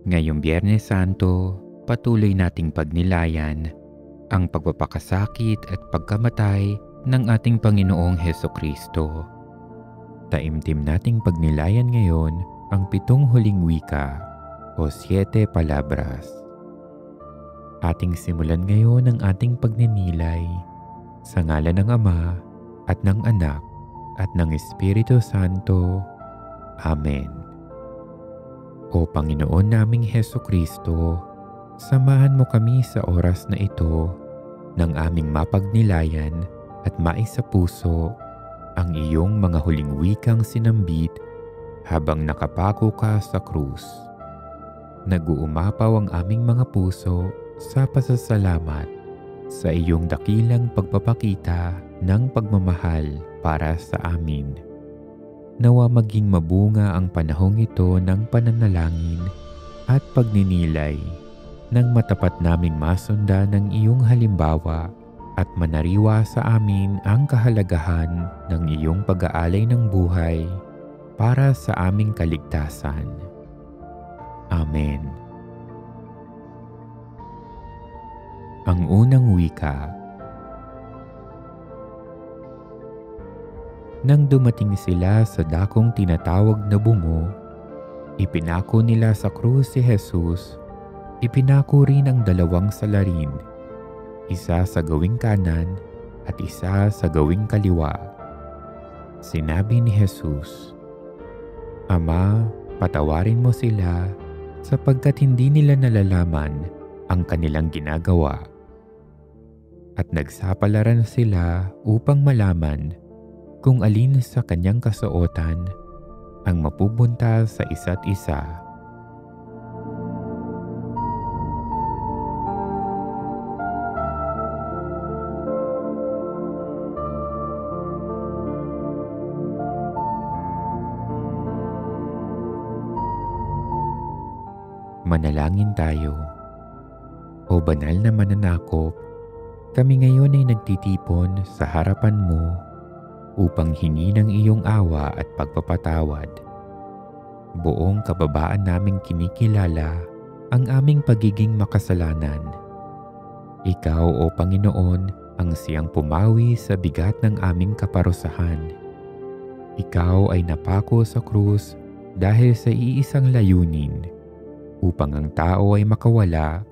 Ngayong Biyernes Santo, patuloy nating pagnilayan ang pagpapakasakit at pagkamatay ng ating Panginoong Hesukristo. Taimtim nating pagnilayan ngayon ang 7 huling wika o 7 palabras. Ating simulan ngayon ang ating pagninilay sa ngalan ng Ama at ng Anak at ng Espiritu Santo. Amen. O Panginoon naming Hesukristo, samahan mo kami sa oras na ito ng aming mapagnilayan at maisapuso ang iyong mga huling wikang sinambit habang nakapako ka sa krus. Nag-uumapaw ang aming mga puso sa pasasalamat sa iyong dakilang pagpapakita ng pagmamahal para sa amin. Nawa maging mabunga ang panahong ito ng pananalangin at pagninilay nang matapat naming masundan ng iyong halimbawa at manariwa sa amin ang kahalagahan ng iyong pag-aalay ng buhay para sa aming kaligtasan. Amen. Ang unang wika. Nang dumating sila sa dakong tinatawag na bungo, ipinako nila sa krus si Jesus. Ipinako rin ang 2 salarin, isa sa gawing kanan at isa sa gawing kaliwa. Sinabi ni Jesus, "Ama, patawarin mo sila sapagkat hindi nila nalalaman ang kanilang ginagawa." At nagsapalaran sila upang malaman kung alin sa kanyang kasuotan ang mapupunta sa isa't isa. Manalangin tayo. O banal na mananakop, kami ngayon ay nagtitipon sa harapan mo upang hingi ng iyong awa at pagpapatawad. Buong kababaan naming kinikilala ang aming pagiging makasalanan. Ikaw, O Panginoon, ang siyang pumawi sa bigat ng aming kaparusahan. Ikaw ay napako sa krus dahil sa iisang layunin, upang ang tao ay makawala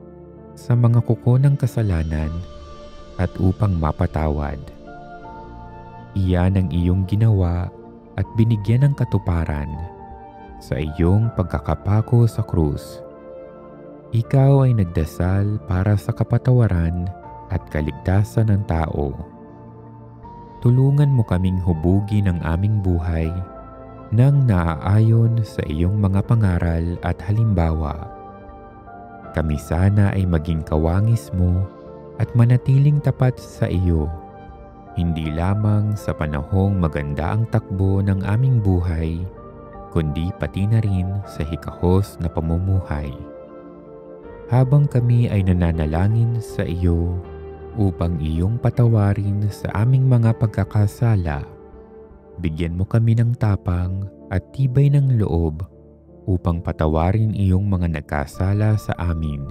sa mga kuko ng kasalanan at upang mapatawad. Iyan ang iyong ginawa at binigyan ng katuparan sa iyong pagkakapako sa krus. Ikaw ay nagdasal para sa kapatawaran at kaligtasan ng tao. Tulungan mo kaming hubugin ang aming buhay nang naaayon sa iyong mga pangaral at halimbawa. Kami sana ay maging kawangis mo at manatiling tapat sa iyo, hindi lamang sa panahong maganda ang takbo ng aming buhay, kundi pati na rin sa hikahos na pamumuhay. Habang kami ay nananalangin sa iyo upang iyong patawarin sa aming mga pagkakasala, bigyan mo kami ng tapang at tibay ng loob upang patawarin iyong mga nagkasala sa amin.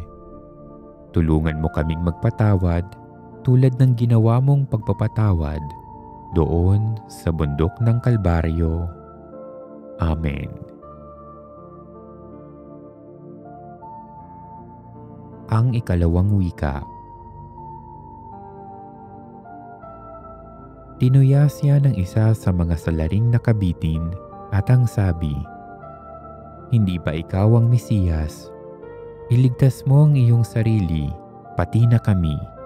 Tulungan mo kaming magpatawad tulad ng ginawa mong pagpapatawad doon sa bundok ng Kalbaryo. Amen. Ang ikalawang wika. Tinuya siya ng isa sa mga salaring nakabitin at ang sabi, "Hindi ba ikaw ang Mesiyas? Iligtas mo ang iyong sarili, pati na kami."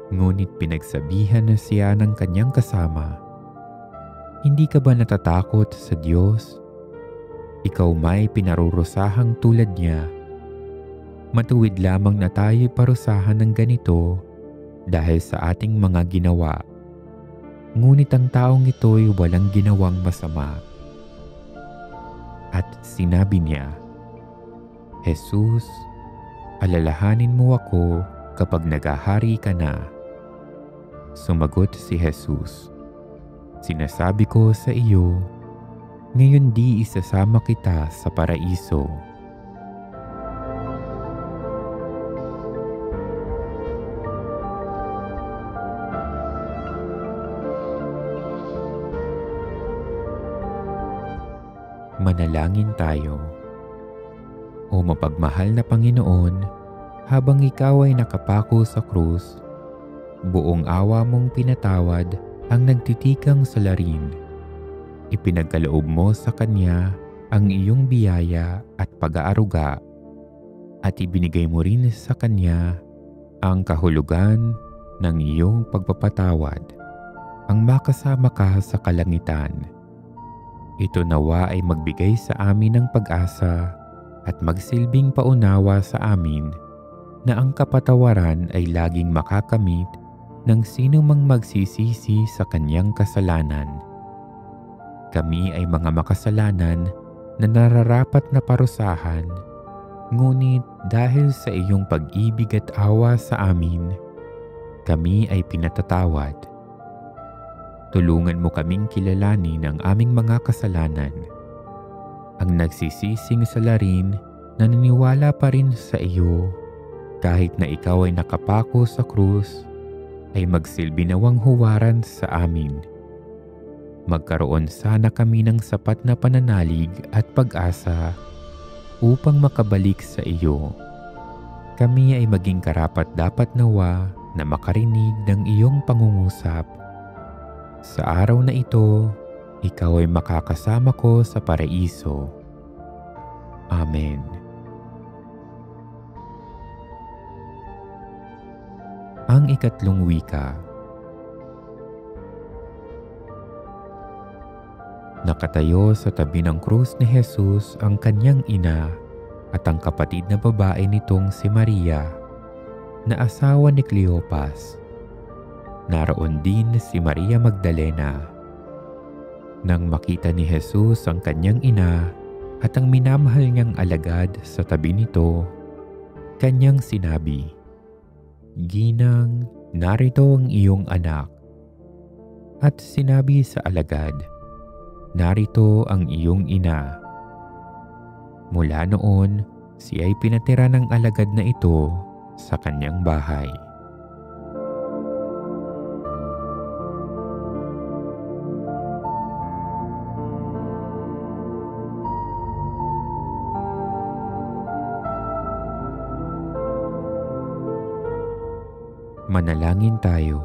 Ngunit pinagsabihan na siya ng kanyang kasama, "Hindi ka ba natatakot sa Diyos? Ikaw may pinarurusahang tulad niya. Matuwid lamang na tayo'y parusahan ng ganito dahil sa ating mga ginawa. Ngunit ang taong ito'y walang ginawang masama." At sinabi niya, "Jesus, alalahanin mo ako kapag naghahari ka na." Sumagot si Jesus, "Sinasabi ko sa iyo, ngayon di isasama kita sa paraiso." Manalangin tayo. O mapagmahal na Panginoon, habang ikaw ay nakapako sa krus, buong awa mong pinatawad ang nagtitikang salarin. Ipinagkaloob mo sa Kanya ang iyong biyaya at pag-aaruga, at ibinigay mo rin sa Kanya ang kahulugan ng iyong pagpapatawad, ang makasama ka sa kalangitan. Ito nawa ay magbigay sa amin ng pag-asa at magsilbing paunawa sa amin na ang kapatawaran ay laging makakamit ng sino mang magsisisi sa kanyang kasalanan. Kami ay mga makasalanan na nararapat na parusahan, ngunit dahil sa iyong pag-ibig at awa sa amin, kami ay pinatatawad. Tulungan mo kaming kilalanin ang aming mga kasalanan. Ang nagsisising salarin na naniniwala pa rin sa iyo kahit na ikaw ay nakapako sa krus ay magsilbi nawang huwaran sa amin. Magkaroon sana kami ng sapat na pananalig at pag-asa upang makabalik sa iyo. Kami ay maging karapat-dapat nawa na makarinig ng iyong pangungusap. Sa araw na ito, ikaw ay makakasama ko sa paraiso. Amen. Ang ikatlong wika. Nakatayo sa tabi ng krus ni Jesus ang kanyang ina at ang kapatid na babae nitong si Maria, na asawa ni Cleopas. Naroon din si Maria Magdalena. Nang makita ni Jesus ang kanyang ina at ang minamahal niyang alagad sa tabi nito, kanyang sinabi, "Ginang, narito ang iyong anak." At sinabi sa alagad, "Narito ang iyong ina." Mula noon, siya ay pinatira ng alagad na ito sa kanyang bahay. Manalangin tayo.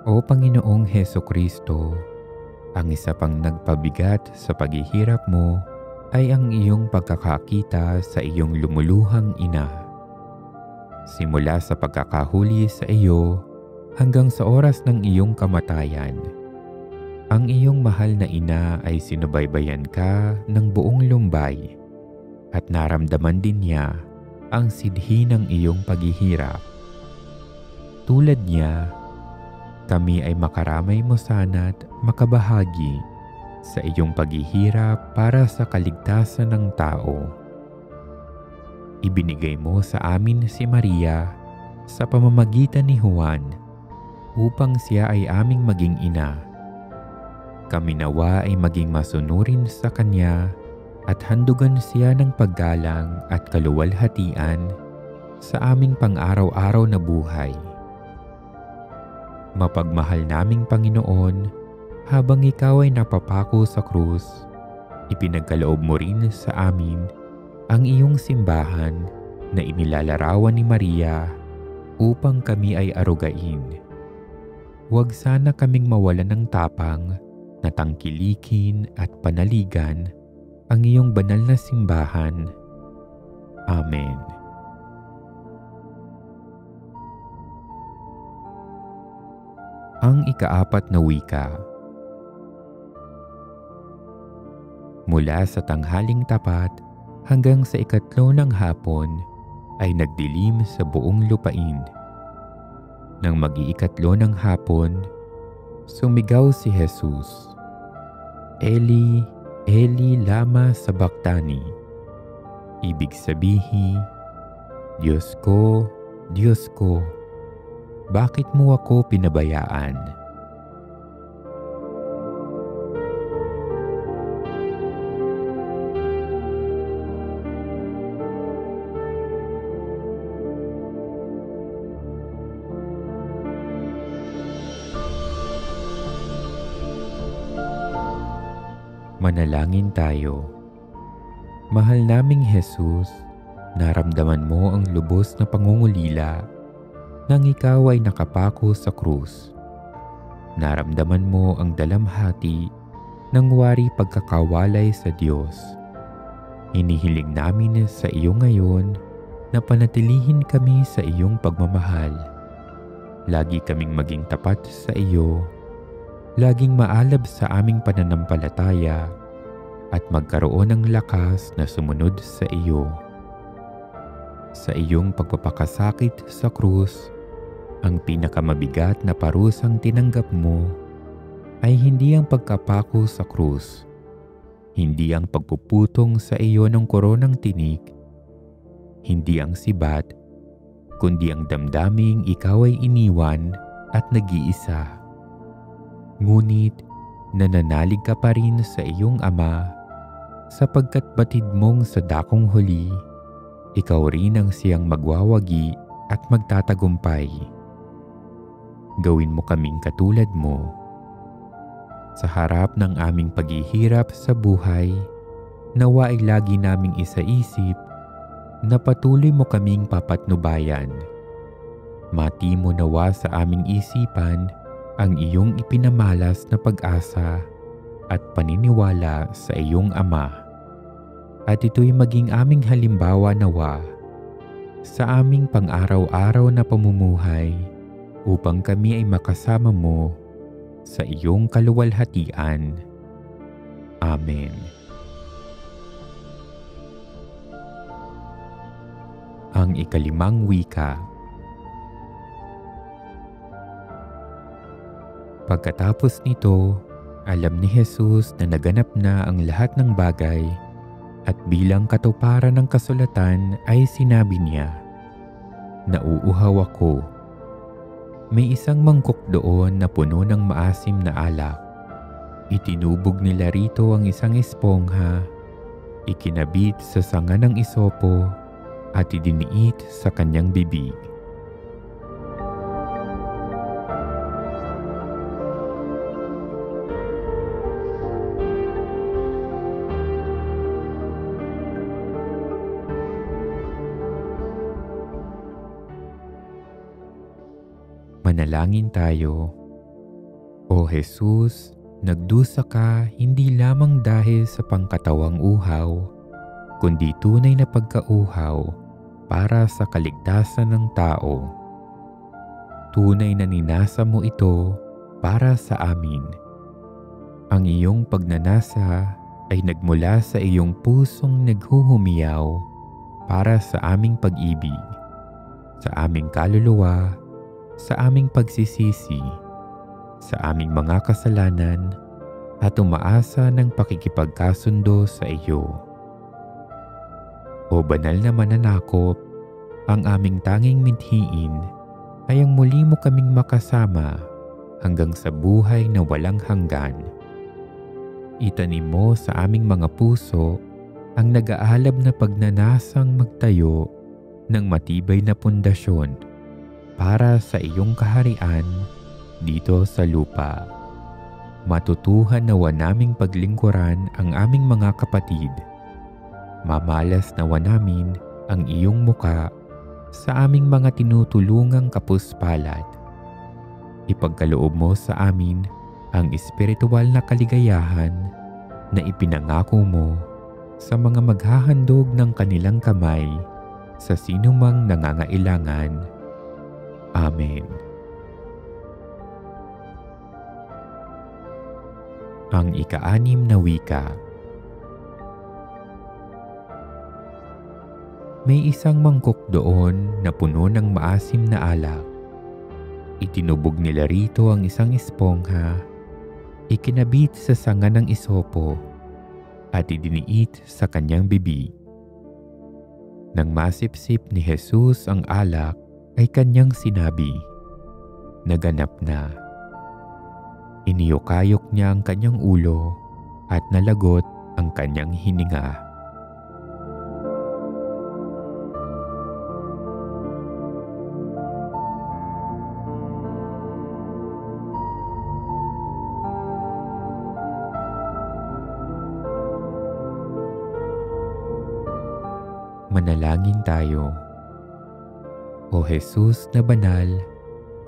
O Panginoong Hesukristo, ang isa pang nagpabigat sa paghihirap mo ay ang iyong pagkakakita sa iyong lumuluhang ina. Simula sa pagkakahuli sa iyo hanggang sa oras ng iyong kamatayan, ang iyong mahal na ina ay sinubaybayan ka ng buong lumbay at naramdaman din niya ang sidhi ng iyong paghihirap. Tulad niya, kami ay makaramay mo sana't makabahagi sa iyong paghihirap para sa kaligtasan ng tao. Ibinigay mo sa amin si Maria sa pamamagitan ni Juan upang siya ay aming maging ina. Kami nawa ay maging masunurin sa kanya at handugan siya ng paggalang at kaluwalhatian sa aming pang-araw-araw na buhay. Mapagmahal naming Panginoon, habang ikaw ay napapako sa krus, ipinagkaloob mo rin sa amin ang iyong simbahan na inilalarawan ni Maria upang kami ay arugain. Huwag sana kaming mawalan ng tapang na tangkilikin at panaligan ang iyong banal na simbahan. Amen. Ang ikaapat na wika. Mula sa tanghaling tapat hanggang sa ikatlo ng hapon ay nagdilim sa buong lupain. Nang mag-iikatlo ng hapon, sumigaw si Jesus, "Eli, Eli lama sabachthani." Ibig sabihin, Diyos ko, bakit mo ako pinabayaan?" Manalangin tayo. Mahal naming Jesus, naramdaman mo ang lubos na pangungulila nang ikaw ay nakapako sa krus. Naramdaman mo ang dalamhati ng wari pagkakawalay sa Diyos. Hinihiling namin sa iyo ngayon na panatilihin kami sa iyong pagmamahal. Lagi kaming maging tapat sa iyo, laging maalab sa aming pananampalataya at magkaroon ng lakas na sumunod sa iyo. Sa iyong pagpapakasakit sa krus, ang pinakamabigat na parusang tinanggap mo ay hindi ang pagkapako sa krus, hindi ang pagpuputong sa iyo ng koronang tinik, hindi ang sibat, kundi ang damdaming ikaw ay iniwan at nag-iisa. Ngunit nananalig ka pa rin sa iyong Ama sapagkat batid mong sa dakong huli, ikaw rin ang siyang magwawagi at magtatagumpay. Gawin mo kaming katulad mo. Sa harap ng aming paghihirap sa buhay, nawa ay lagi naming isaisip na patuloy mo kaming papatnubayan. Mati mo nawa sa aming isipan ang iyong ipinamalas na pag-asa at paniniwala sa iyong Ama. At ito'y maging aming halimbawa nawa sa aming pang-araw-araw na pamumuhay upang kami ay makasama mo sa iyong kaluwalhatian. Amen. Ang ikalimang wika. Pagkatapos nito, alam ni Jesus na naganap na ang lahat ng bagay at bilang katuparan ng kasulatan ay sinabi niya, "Nauuhaw ako." May isang mangkok doon na puno ng maasim na alak. Itinubog nila rito ang isang espongha, ikinabit sa sanga ng isopo at idiniit sa kanyang bibig. Manalangin tayo. O Jesus, nagdusa ka hindi lamang dahil sa pangkatawang uhaw, kundi tunay na pagkauhaw para sa kaligtasan ng tao. Tunay na ninasa mo ito para sa amin. Ang iyong pagnanasa ay nagmula sa iyong pusong naghuhumiyaw para sa aming pag-ibig, sa aming kaluluwa, sa aming pagsisisi, sa aming mga kasalanan at umaasa ng pakikipagkasundo sa iyo. O banal na mananakop, ang aming tanging mithiin ay ang muli mo kaming makasama hanggang sa buhay na walang hanggan. Itanim mo sa aming mga puso ang nag-aalab na pagnanasang magtayo ng matibay na pundasyon para sa iyong kaharian dito sa lupa. Matutuhan nawa naming paglingkuran ang aming mga kapatid. Mamalas nawa namin ang iyong muka sa aming mga tinutulungang kapuspalad. Ipagkaloob mo sa amin ang espiritual na kaligayahan na ipinangako mo sa mga maghahandog ng kanilang kamay sa sinumang nangangailangan. Amen. Ang ika-anim na wika. May isang mangkok doon na puno ng maasim na alak. Itinubog nila rito ang isang espongha, ikinabit sa sanga ng isopo, at idiniit sa kanyang bibig. Nang masipsip ni Jesus ang alak, ay kanyang sinabi, "Naganap na." Iniyokayok niya ang kanyang ulo at nalagot ang kanyang hininga. Manalangin tayo. O Jesus na banal,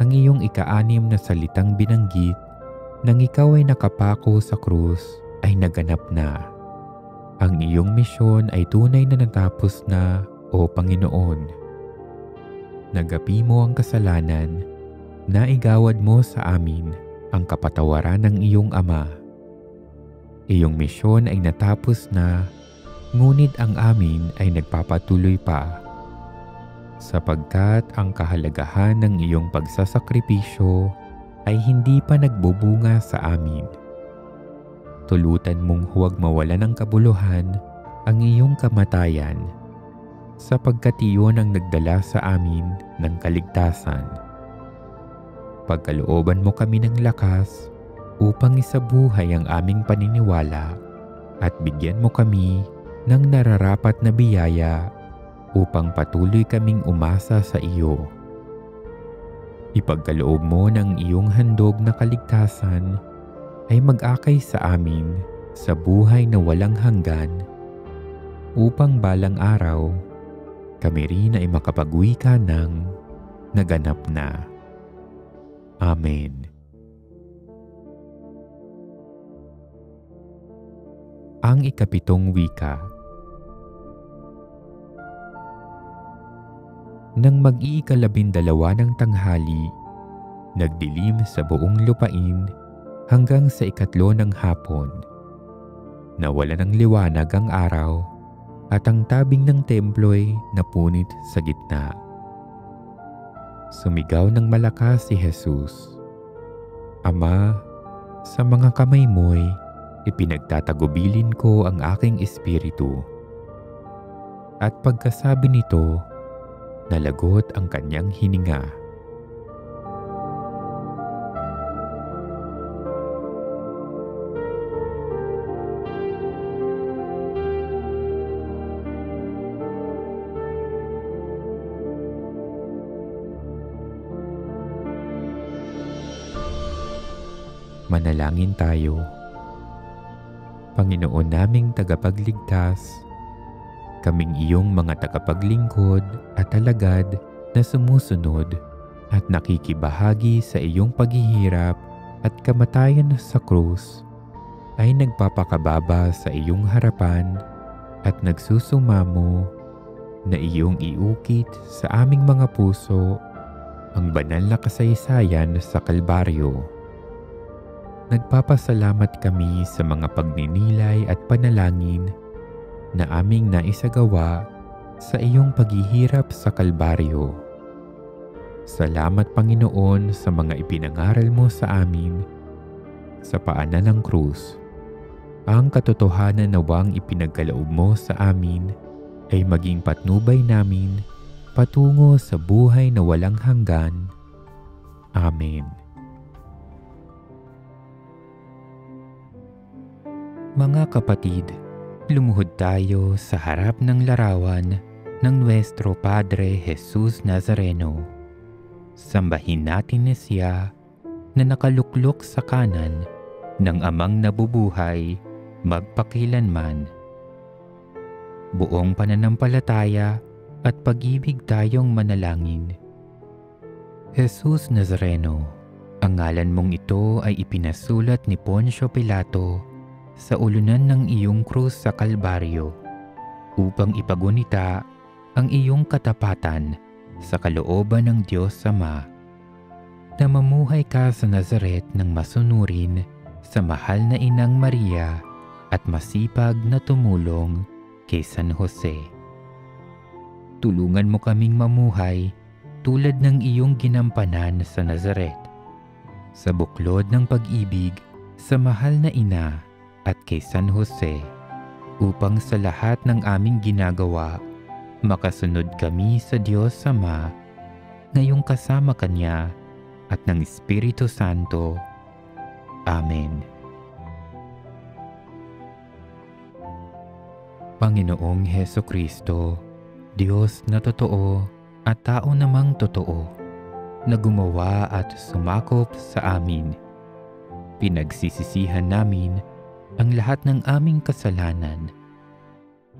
ang iyong ika-6 na salitang binanggit nang ikaw ay nakapako sa krus ay naganap na. Ang iyong misyon ay tunay na natapos na, O Panginoon. Nagapi mo ang kasalanan, naigawad mo sa amin ang kapatawaran ng iyong Ama. Iyong misyon ay natapos na, ngunit ang amin ay nagpapatuloy pa. Sapagkat ang kahalagahan ng iyong pagsasakripisyo ay hindi pa nagbubunga sa amin. Tulutan mong huwag mawalan ng kabuluhan ang iyong kamatayan, sapagkat iyon ang nagdala sa amin ng kaligtasan. Pagkalooban mo kami ng lakas upang isabuhay ang aming paniniwala at bigyan mo kami ng nararapat na biyaya upang patuloy kaming umasa sa iyo. Ipagkaloob mo ng iyong handog na kaligtasan ay mag-akay sa amin sa buhay na walang hanggan upang balang araw kami rin ay makapag-uwi ka ng naganap na. Amen. Ang ikapitong wika. Nang mag-iikalabindalawa ng tanghali, nagdilim sa buong lupain hanggang sa ikatlo ng hapon. Nawala ng liwanag ang araw at ang tabing ng templo'y napunit sa gitna. Sumigaw ng malakas si Jesus, Ama, sa mga kamay mo'y ipinagtatagubilin ko ang aking espiritu. At pagkasabi nito, nalagot ang kanyang hininga. Manalangin tayo. Panginoon naming tagapagligtas, kaming iyong mga tagapaglingkod at alagad na sumusunod at nakikibahagi sa iyong paghihirap at kamatayan sa krus ay nagpapakababa sa iyong harapan at nagsusumamo na iyong iukit sa aming mga puso ang banal na kasaysayan sa Kalbaryo. Nagpapasalamat kami sa mga pagninilay at panalangin na aming naisagawa sa iyong paghihirap sa Kalbaryo. Salamat Panginoon sa mga ipinangaral mo sa amin sa paanan ng krus. Ang katotohanan nawang ipinagkaloob mo sa amin ay maging patnubay namin patungo sa buhay na walang hanggan. Amen. Mga kapatid, lumuhod tayo sa harap ng larawan ng Nuestro Padre Jesus Nazareno. Sambahin natin siya na nakaluklok sa kanan ng Amang nabubuhay magpakilanman. Buong pananampalataya at pag-ibig tayong manalangin. Jesus Nazareno, ang ngalan mong ito ay ipinasulat ni Poncio Pilato sa ulunan ng iyong krus sa Kalbaryo upang ipagunita ang iyong katapatan sa kalooban ng Diyos Ama. Na mamuhay ka sa Nazaret ng masunurin sa mahal na Inang Maria at masipag na tumulong kay San Jose. Tulungan mo kaming mamuhay tulad ng iyong ginampanan sa Nazaret, sa buklod ng pag-ibig sa mahal na Ina at kay San Jose, upang sa lahat ng aming ginagawa, makasunod kami sa Diyos Ama, ngayong kasama Kanya at ng Espiritu Santo. Amen. Panginoong Hesukristo, Diyos na totoo at tao namang totoo, na gumawa at sumakop sa amin. Pinagsisisihan namin ang lahat ng aming kasalanan.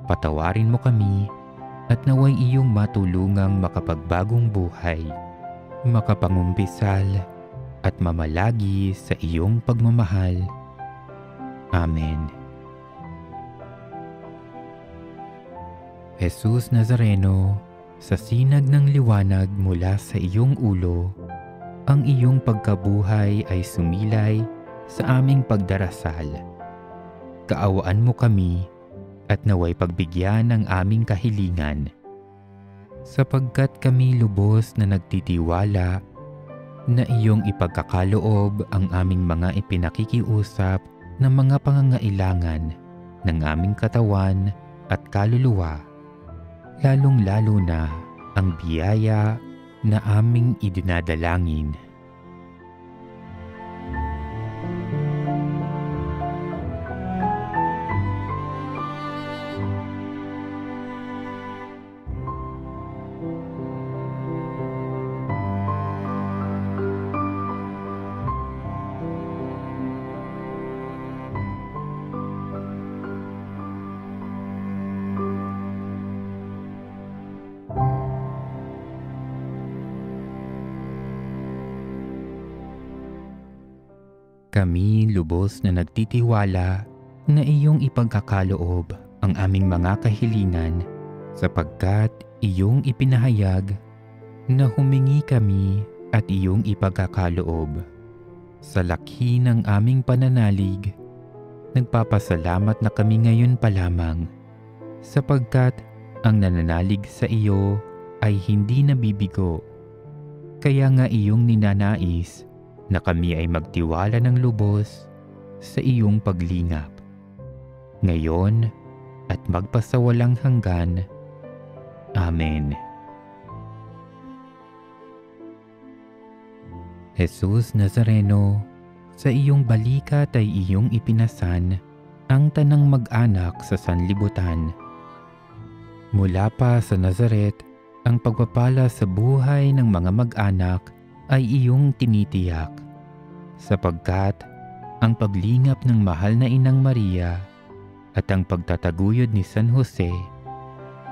Patawarin mo kami at naway iyong matulungang makapagbagong buhay, makapangumpisal at mamalagi sa iyong pagmamahal. Amen. Jesus Nazareno, sa sinag ng liwanag mula sa iyong ulo, ang iyong pagkabuhay ay sumilay sa aming pagdarasal. Kaawaan mo kami at naway pagbigyan ng aming kahilingan, sapagkat kami lubos na nagtitiwala na iyong ipagkakaloob ang aming mga ipinakikiusap ng mga pangangailangan ng aming katawan at kaluluwa, lalong-lalo na ang biyaya na aming idinadalangin. Kami lubos na nagtitiwala na iyong ipagkakaloob ang aming mga kahilingan, sapagkat iyong ipinahayag na humingi kami at iyong ipagkakaloob. Sa lakhੀ ng aming pananalig, nagpapasalamat na kami ngayon pa lamang, sapagkat ang nananalig sa iyo ay hindi nabibigo. Kaya nga iyong ninanais na kami ay magtiwala ng lubos sa iyong paglingap, ngayon at magpasawalang hanggan. Amen. Jesus Nazareno, sa iyong balikat ay iyong ipinasan ang tanang mag-anak sa sanlibutan. Mula pa sa Nazaret, ang pagpapala sa buhay ng mga mag-anak ay iyong tinitiyak, sapagkat ang paglingap ng mahal na Inang Maria at ang pagtataguyod ni San Jose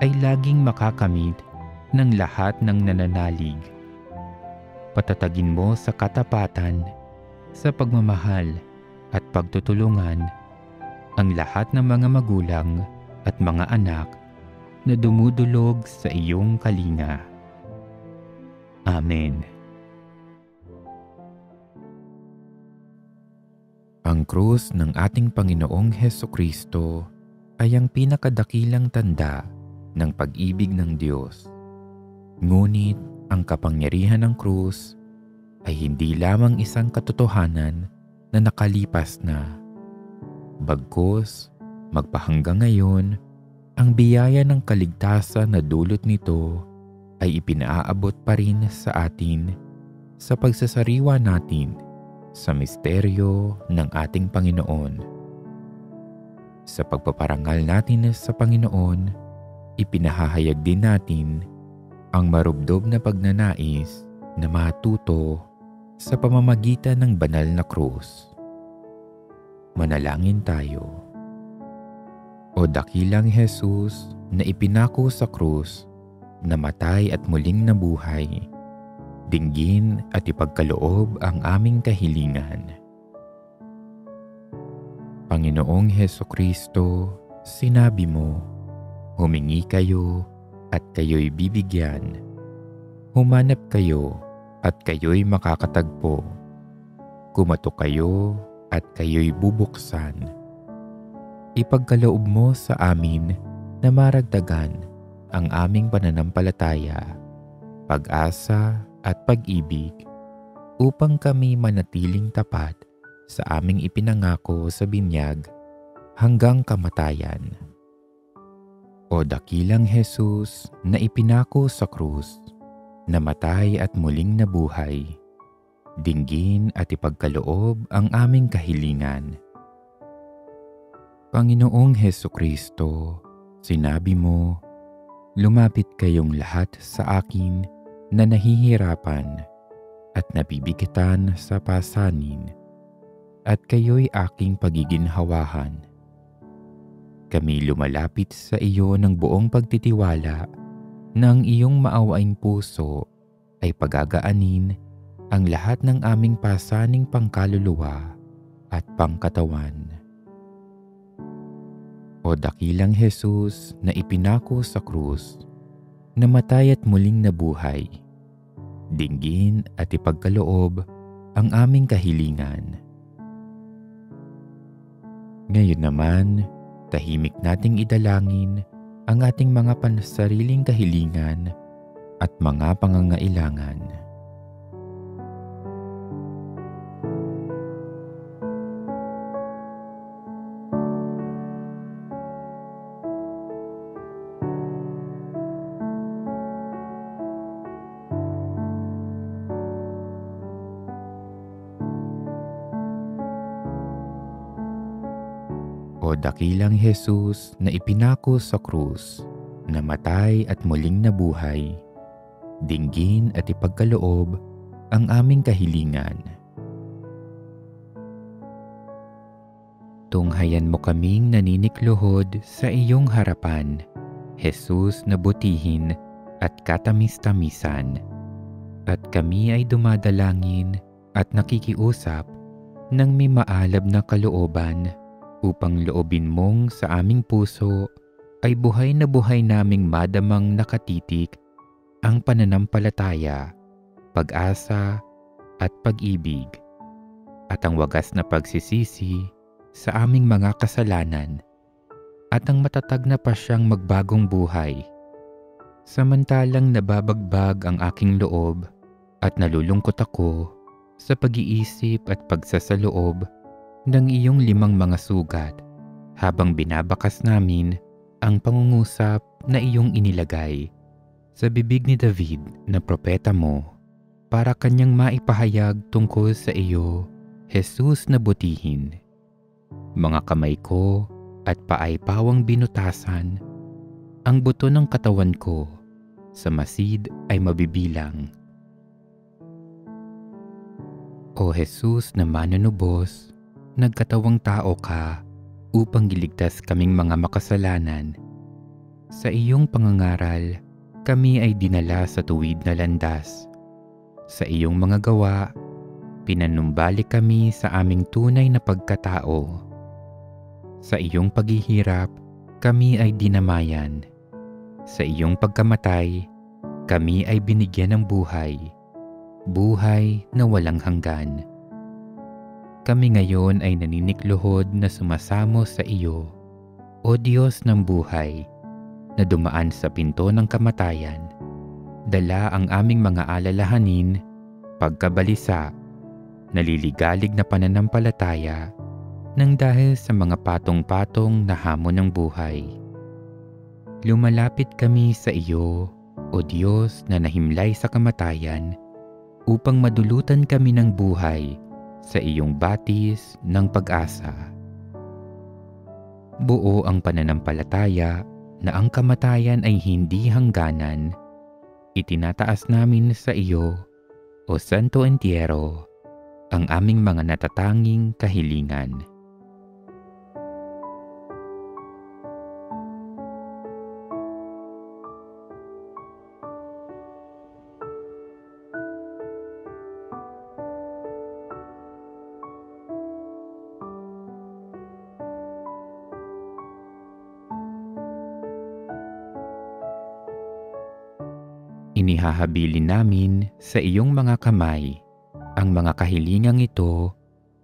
ay laging makakamit ng lahat ng nananalig. Patatagin mo sa katapatan, sa pagmamahal at pagtutulungan ang lahat ng mga magulang at mga anak na dumudulog sa iyong kalinga. Amen. Ang krus ng ating Panginoong Hesukristo ay ang pinakadakilang tanda ng pag-ibig ng Diyos. Ngunit ang kapangyarihan ng krus ay hindi lamang isang katotohanan na nakalipas na. Bagkus, magpahanggang ngayon, ang biyaya ng kaligtasan na dulot nito ay ipinaabot pa rin sa atin sa pagsasariwa natin sa misteryo ng ating Panginoon. Sa pagpaparangal natin sa Panginoon, ipinahahayag din natin ang marubdob na pagnanais na matuto sa pamamagitan ng banal na krus. Manalangin tayo. O dakilang Jesus na ipinako sa krus, namatay at muling nabuhay, dinggin at ipagkaloob ang aming kahilingan. Panginoong Hesukristo, sinabi mo, humingi kayo at kayo'y bibigyan. Humanap kayo at kayo'y makakatagpo. Kumatok kayo at kayo'y bubuksan. Ipagkaloob mo sa amin na maragdagan ang aming pananampalataya, pag-asa at pag-ibig, upang kami manatiling tapat sa aming ipinangako sa binyag hanggang kamatayan. O dakilang Jesus na ipinako sa krus, namatay at muling nabuhay, dinggin at ipagkaloob ang aming kahilingan. Panginoong Hesukristo, sinabi mo, lumapit kayong lahat sa akin na nahihirapan at nabibigitan sa pasanin, at kayo'y aking pagiginhawahan. Kami lumalapit sa iyo ng buong pagtitiwala na ang iyong maawaing puso ay pagagaanin ang lahat ng aming pasaning pangkaluluwa at pangkatawan. O dakilang Jesus na ipinako sa krus, namatay at muling nabuhay, dinggin at ipagkaloob ang aming kahilingan. Ngayon naman, tahimik nating idalangin ang ating mga pansariling kahilingan at mga pangangailangan. O dakilang Jesus na ipinako sa krus, namatay at muling nabuhay, dinggin at ipagkaloob ang aming kahilingan. Tunghayan mo kaming naninikluhod sa iyong harapan, Jesus na butihin at katamis-tamisan, at kami ay dumadalangin at nakikiusap ng may maalab na kalooban upang loobin mong sa aming puso ay buhay na buhay naming madamang nakatitik ang pananampalataya, pag-asa at pag-ibig, at ang wagas na pagsisisi sa aming mga kasalanan at ang matatag na pasyang magbagong buhay. Samantalang nababagbag ang aking loob at nalulungkot ako sa pag-iisip at pagsasaloob ng iyong 5 mga sugat habang binabakas namin ang pangungusap na iyong inilagay sa bibig ni David na propeta mo para kanyang maipahayag tungkol sa iyo, Jesus na butihin. Mga kamay ko at paay pawang binutasan, ang buto ng katawan ko sa masid ay mabibilang. O Jesus na manunubos, nagkatawang tao ka upang giligtas kaming mga makasalanan. Sa iyong pangangaral, kami ay dinala sa tuwid na landas. Sa iyong mga gawa, pinanumbalik kami sa aming tunay na pagkatao. Sa iyong paghihirap, kami ay dinamayan. Sa iyong pagkamatay, kami ay binigyan ng buhay, buhay na walang hanggan. Kami ngayon ay naninikluhod na sumasamo sa iyo, O Diyos ng buhay, na dumaan sa pinto ng kamatayan, dala ang aming mga alalahanin, pagkabalisa, naliligalig na pananampalataya, nang dahil sa mga patong-patong na hamon ng buhay. Lumalapit kami sa iyo, O Diyos na nahimlay sa kamatayan, upang madulutan kami ng buhay sa iyong batis ng pag-asa. Buo ang pananampalataya na ang kamatayan ay hindi hangganan. Itinataas namin sa iyo, O Santo Entierro, ang aming mga natatanging kahilingan. Inihahabilin namin sa iyong mga kamay ang mga kahilingang ito,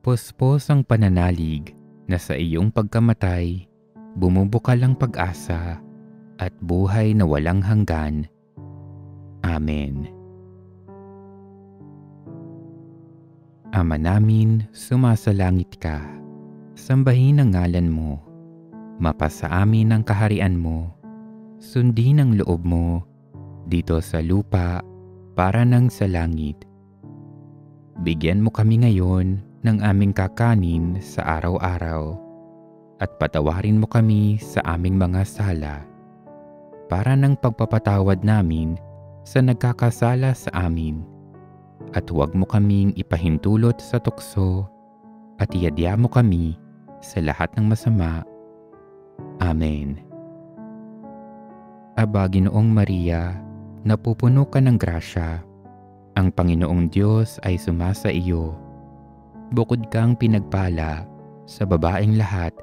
puspos ang pananalig na sa iyong pagkamatay, bumubukal ang pag-asa at buhay na walang hanggan. Amen. Ama namin, sumasalangit ka. Sambahin ang ngalan mo. Mapasa amin ang kaharian mo. Sundin ang loob mo dito sa lupa para nang sa langit. Bigyan mo kami ngayon ng aming kakanin sa araw-araw at patawarin mo kami sa aming mga sala para nang pagpapatawad namin sa nagkakasala sa amin, at huwag mo kaming ipahintulot sa tukso at iadya mo kami sa lahat ng masama. Amen. Aba, Ginoong Maria, napupuno ka ng grasya. Ang Panginoong Diyos ay sumasa iyo. Bukod kang pinagpala sa babaeng lahat,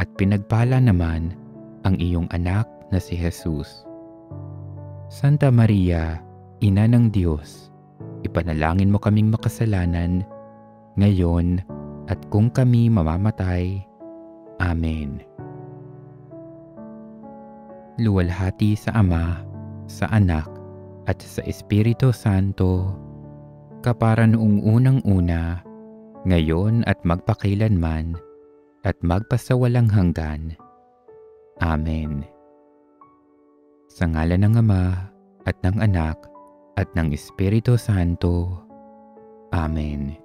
at pinagpala naman ang iyong anak na si Jesus. Santa Maria, Ina ng Diyos, ipanalangin mo kaming makasalanan, ngayon at kung kami mamamatay. Amen. Luwalhati sa Ama, sa Anak, at sa Espiritu Santo, kapara noong unang-una, ngayon at magpakailanman, at magpasawalang hanggan. Amen. Sa ngalan ng Ama, at ng Anak, at ng Espiritu Santo. Amen.